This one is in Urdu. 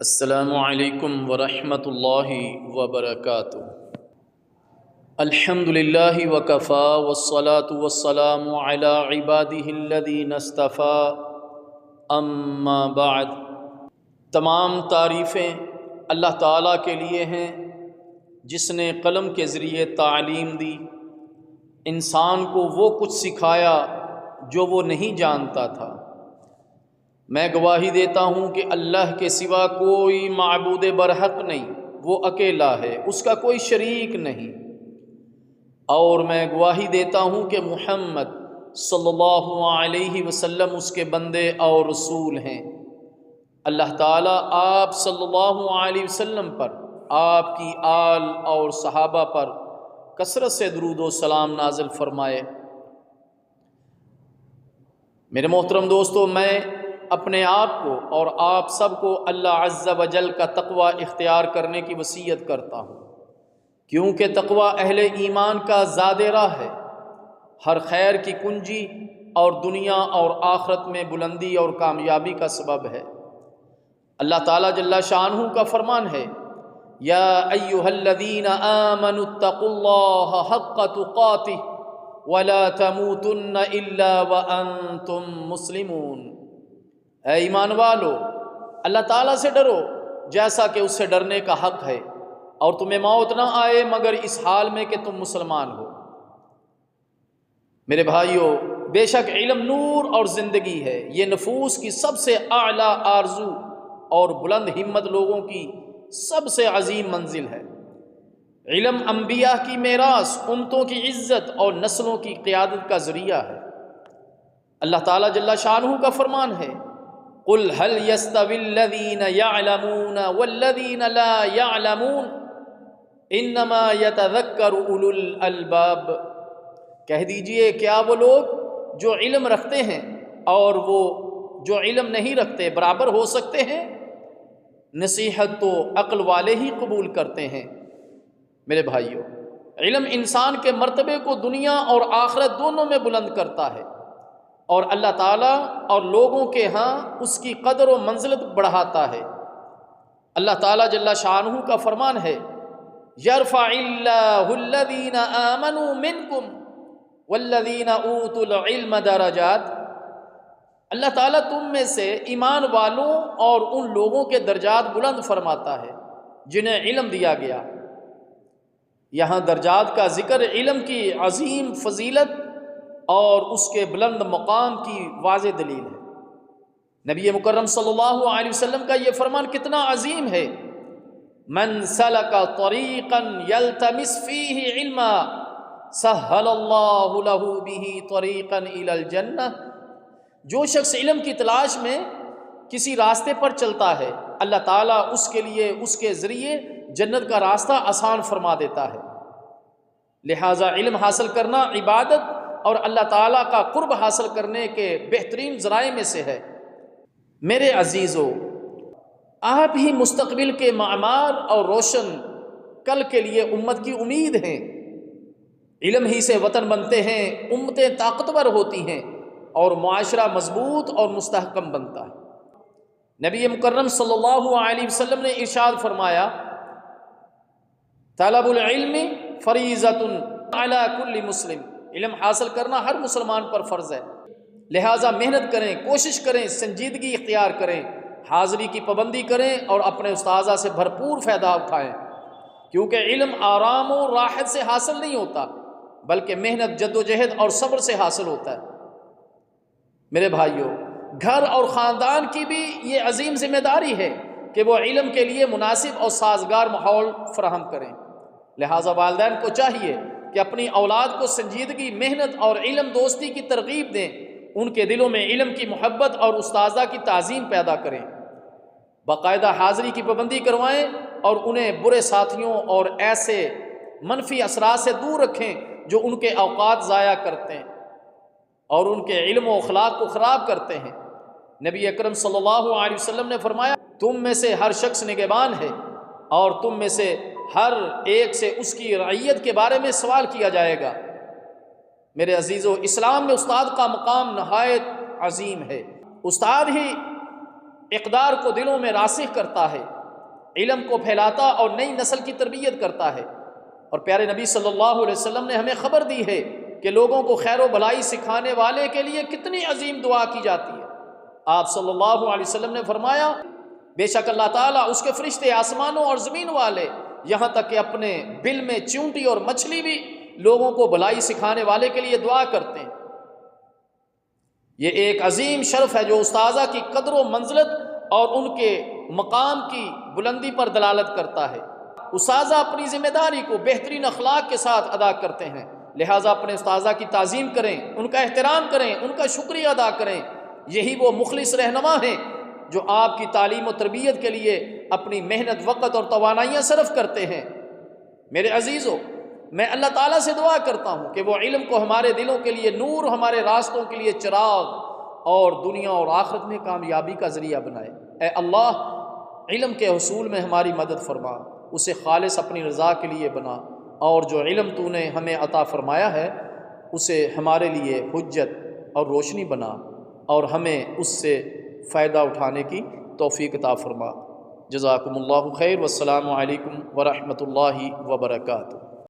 السلام علیکم ورحمۃ اللہ وبرکاتہ۔ الحمد للہ وکفا والصلاة والسلام علی عبادہ الذین اصطفیٰ، اما بعد۔ تمام تعریفیں اللہ تعالیٰ کے لیے ہیں جس نے قلم کے ذریعے تعلیم دی، انسان کو وہ کچھ سکھایا جو وہ نہیں جانتا تھا۔ میں گواہی دیتا ہوں کہ اللہ کے سوا کوئی معبود برحق نہیں، وہ اکیلا ہے، اس کا کوئی شریک نہیں۔ اور میں گواہی دیتا ہوں کہ محمد صلی اللہ علیہ وسلم اس کے بندے اور رسول ہیں۔ اللہ تعالیٰ آپ صلی اللہ علیہ وسلم پر، آپ کی آل اور صحابہ پر کثرت سے درود و سلام نازل فرمائے۔ میرے محترم دوستو، میں اپنے آپ کو اور آپ سب کو اللہ عز و جل کا تقوی اختیار کرنے کی وصیت کرتا ہوں، کیونکہ تقوی اہل ایمان کا زاد راہ ہے، ہر خیر کی کنجی اور دنیا اور آخرت میں بلندی اور کامیابی کا سبب ہے۔ اللہ تعالیٰ جل شانہ کا فرمان ہے، یا ایھا الذین آمنوا اتقوا اللہ حق تقاتہ ولا تموتن الا وانتم مسلمون۔ اے ایمان والو، اللہ تعالیٰ سے ڈرو جیسا کہ اس سے ڈرنے کا حق ہے، اور تمہیں موت نہ آئے مگر اس حال میں کہ تم مسلمان ہو۔ میرے بھائیو، بے شک علم نور اور زندگی ہے، یہ نفوس کی سب سے اعلیٰ آرزو اور بلند ہمت لوگوں کی سب سے عظیم منزل ہے۔ علم انبیاء کی میراث، امتوں کی عزت اور نسلوں کی قیادت کا ذریعہ ہے۔ اللہ تعالیٰ جل شانہ کا فرمان ہے، قل هل يستوي الذين يعلمون والذين لا يعلمون انما يتذكر اولو الالباب۔ کہہ دیجئے، کیا وہ لوگ جو علم رکھتے ہیں اور وہ جو علم نہیں رکھتے برابر ہو سکتے ہیں؟ نصیحت تو عقل والے ہی قبول کرتے ہیں۔ میرے بھائیو، علم انسان کے مرتبے کو دنیا اور آخرت دونوں میں بلند کرتا ہے، اور اللہ تعالیٰ اور لوگوں کے ہاں اس کی قدر و منزلت بڑھاتا ہے۔ اللہ تعالیٰ جل شانہ کا فرمان ہے، یرفع اللہ الذین آمنوا منکم والذین اوتوا العلم درجات۔ اللہ تعالیٰ تم میں سے ایمان والوں اور ان لوگوں کے درجات بلند فرماتا ہے جنہیں علم دیا گیا۔ یہاں درجات کا ذکر علم کی عظیم فضیلت اور اس کے بلند مقام کی واضح دلیل ہے۔ نبی مکرم صلی اللہ علیہ وسلم کا یہ فرمان کتنا عظیم ہے، من سلک طریقا یلتمس فیہ علما سہل اللہ لہ بہ طریقا الی الجنہ۔ جو شخص علم کی تلاش میں کسی راستے پر چلتا ہے، اللہ تعالیٰ اس کے لیے اس کے ذریعے جنت کا راستہ آسان فرما دیتا ہے۔ لہٰذا علم حاصل کرنا عبادت اور اللہ تعالیٰ کا قرب حاصل کرنے کے بہترین ذرائع میں سے ہے۔ میرے عزیزو، آپ ہی مستقبل کے معمار اور روشن کل کے لیے امت کی امید ہیں۔ علم ہی سے وطن بنتے ہیں، امتیں طاقتور ہوتی ہیں اور معاشرہ مضبوط اور مستحکم بنتا ہے۔ نبی مکرم صلی اللہ علیہ وسلم نے ارشاد فرمایا، طلب العلم فریضۃ علی کل مسلم۔ علم حاصل کرنا ہر مسلمان پر فرض ہے، لہٰذا محنت کریں، کوشش کریں، سنجیدگی اختیار کریں، حاضری کی پابندی کریں اور اپنے استاذہ سے بھرپور فائدہ اٹھائیں، کیونکہ علم آرام و راحت سے حاصل نہیں ہوتا بلکہ محنت، جد و جہد اور صبر سے حاصل ہوتا ہے۔ میرے بھائیوں، گھر اور خاندان کی بھی یہ عظیم ذمہ داری ہے کہ وہ علم کے لیے مناسب اور سازگار ماحول فراہم کریں۔ لہٰذا والدین کو چاہیے کہ اپنی اولاد کو سنجیدگی، محنت اور علم دوستی کی ترغیب دیں، ان کے دلوں میں علم کی محبت اور استاذہ کی تعظیم پیدا کریں، باقاعدہ حاضری کی پابندی کروائیں اور انہیں برے ساتھیوں اور ایسے منفی اثرات سے دور رکھیں جو ان کے اوقات ضائع کرتے ہیں اور ان کے علم و اخلاق کو خراب کرتے ہیں۔ نبی اکرم صلی اللہ علیہ وسلم نے فرمایا، تم میں سے ہر شخص نگہبان ہے اور تم میں سے ہر ایک سے اس کی رعیت کے بارے میں سوال کیا جائے گا۔ میرے عزیزو، اسلام میں استاد کا مقام نہایت عظیم ہے۔ استاد ہی اقدار کو دلوں میں راسخ کرتا ہے، علم کو پھیلاتا اور نئی نسل کی تربیت کرتا ہے۔ اور پیارے نبی صلی اللہ علیہ وسلم نے ہمیں خبر دی ہے کہ لوگوں کو خیر و بھلائی سکھانے والے کے لیے کتنی عظیم دعا کی جاتی ہے۔ آپ صلی اللہ علیہ وسلم نے فرمایا بے شک اللہ تعالیٰ، اس کے فرشتے، آسمانوں اور زمین والے، یہاں تک کہ اپنے بل میں چیونٹی اور مچھلی بھی لوگوں کو بھلائی سکھانے والے کے لیے دعا کرتے ہیں۔ یہ ایک عظیم شرف ہے جو استاذہ کی قدر و منزلت اور ان کے مقام کی بلندی پر دلالت کرتا ہے۔ اساتذہ اپنی ذمہ داری کو بہترین اخلاق کے ساتھ ادا کرتے ہیں، لہٰذا اپنے استاذہ کی تعظیم کریں، ان کا احترام کریں، ان کا شکریہ ادا کریں۔ یہی وہ مخلص رہنما ہیں جو آپ کی تعلیم و تربیت کے لیے اپنی محنت، وقت اور توانائیاں صرف کرتے ہیں۔ میرے عزیزو، میں اللہ تعالیٰ سے دعا کرتا ہوں کہ وہ علم کو ہمارے دلوں کے لیے نور، ہمارے راستوں کے لیے چراغ اور دنیا اور آخرت میں کامیابی کا ذریعہ بنائے۔ اے اللہ، علم کے حصول میں ہماری مدد فرما، اسے خالص اپنی رضا کے لیے بنا، اور جو علم تو نے ہمیں عطا فرمایا ہے اسے ہمارے لیے حجت اور روشنی بنا، اور ہمیں اس سے فائدہ اٹھانے کی توفیق عطا فرما۔ جزاکم اللہ خیر، والسلام علیکم ورحمۃ اللہ وبرکاتہ۔